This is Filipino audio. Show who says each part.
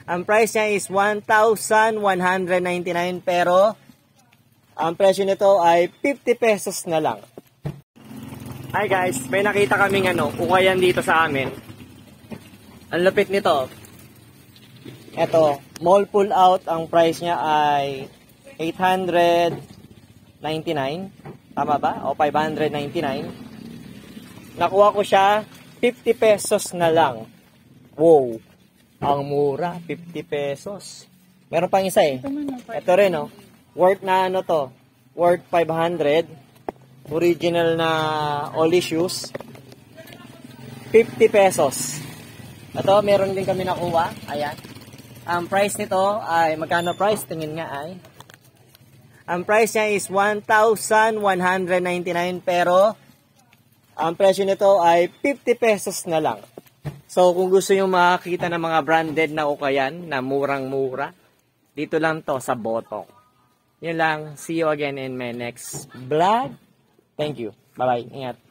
Speaker 1: Ang price niya is 1,199 pero ang presyo nito ay 50 pesos na lang. Hi guys, may nakita kaming ukayan dito sa amin. Ang lupit nito. Ito, mall pull out, ang price niya ay 899. Tama ba? O 599. Nakuha ko siya 50 pesos na lang. Wow! Ang mura, 50 pesos. Meron pang isa eh. Ito rin worth na worth 500. Original na Ollie shoes. 50 pesos. Ito, meron din kami nakuha. Ayan. Ang price nito ay, magkano price? Tingin nga ay. Ang price niya is 1,199 pero ang presyo nito ay 50 pesos na lang. So, kung gusto nyo makakita ng mga branded na ukayan na murang-mura, dito lang to sa Botok. Yun lang. See you again in my next vlog. Thank you. Bye-bye. Ingat.